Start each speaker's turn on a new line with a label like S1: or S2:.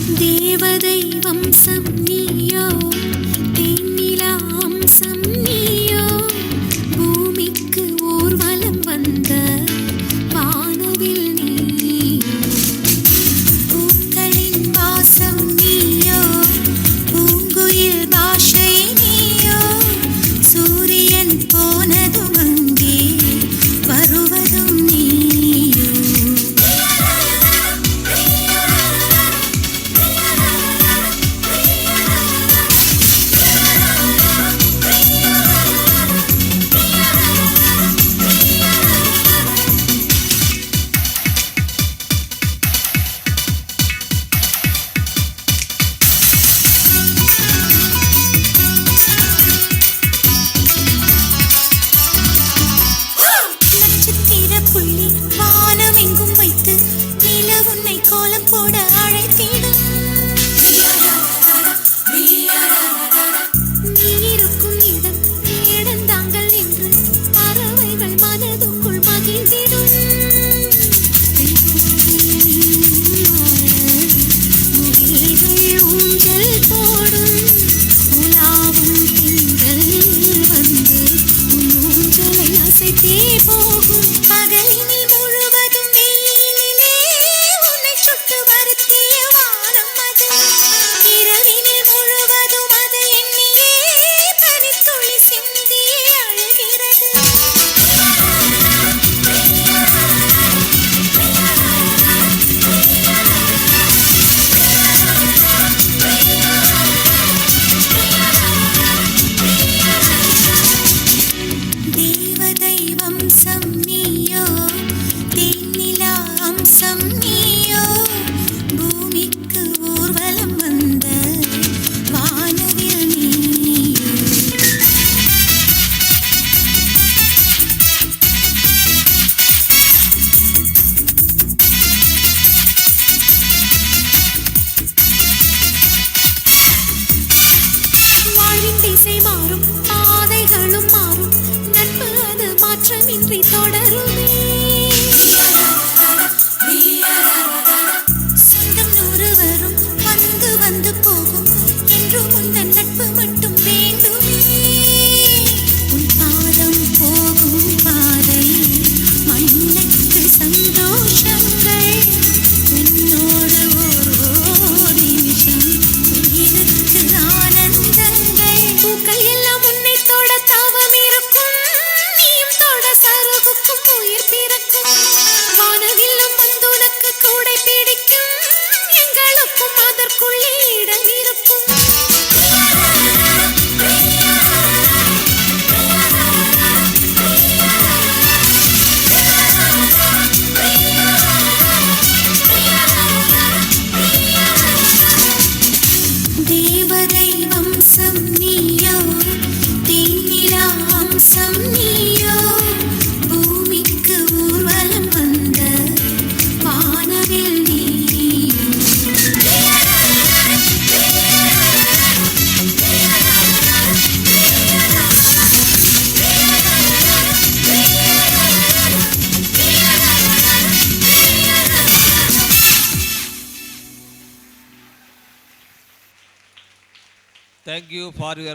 S1: தேவதை வம்சம் நீயோ, தேனிலா அம்சம் நீயோ, பூமிக்கு ஊர்வலம் வந்த வானவில் நீயோ, பூக்களின் வாசம் நீயோ, பூங்குயில் பாஷை நீயோ, சூரியன் போனதும் அங்கே வருவதும் நீயோ. புள்ளி வானம் எங்கும் வைத்து நில உன்னை கோலம் போட அழைத்திடும். நீ இருக்கும் இடம் இடந்தாங்கள் என்று பறவைகள் மனதுக்குள் மகிழ்ந்திடும். முகில்கள் ஊஞ்சல் போடும், உலாவும் திங்கள் வந்து உன் ஊஞ்சலை அசைத்தே போகும். பகலினில் முழுவதும் வெயிலிலே உன்னை சுட்டு வருத்திய வானம் அது, இரவினில் முழுவதும் அதை எண்ணியே பனித்துளி சிந்தியே அழுகிறது. தேவதை வம்சம் நீயோ, தேனிலா அம்சம் நீயோ, பூமிக்கு ஊர்வலம் வந்த வானவில் நீயோ. வாழ்வின் திசை மாறும், பாதைகளும் மாறும், நட்பு அது மாற்றமின்றி தொடருமே. சொந்தம் நூறு வரும், வந்து வந்து போகும், என்றும் உந்தன் நட்பு மட்டும் வேண்டுமே. உன் பாதம் போகும் பாதை மண்ணுக்கு சந்தோஷங்கள், உன்னோடு ஒரு நிமிஷம் உயிருக்கு ஆனந்தங்கள். பூக்கள் எல்லாம் உன்னை தொட தவம் இருக்கும், நீயும் தொட சருகுக்கும் உயிர் பிறக்கும். வானவில்லும் வந்து உனக்கு கூடை பிடிக்கும், எங்களுக்கும் அதற்குள்ளே இடம் இருக்கும். தேவதை வம்சம் நீயோ, தேனிலா அம்சம் நீயோ, பூமிக்கு ஊர்வலம் வந்த வானவில் நீயோ.
S2: Thank you for your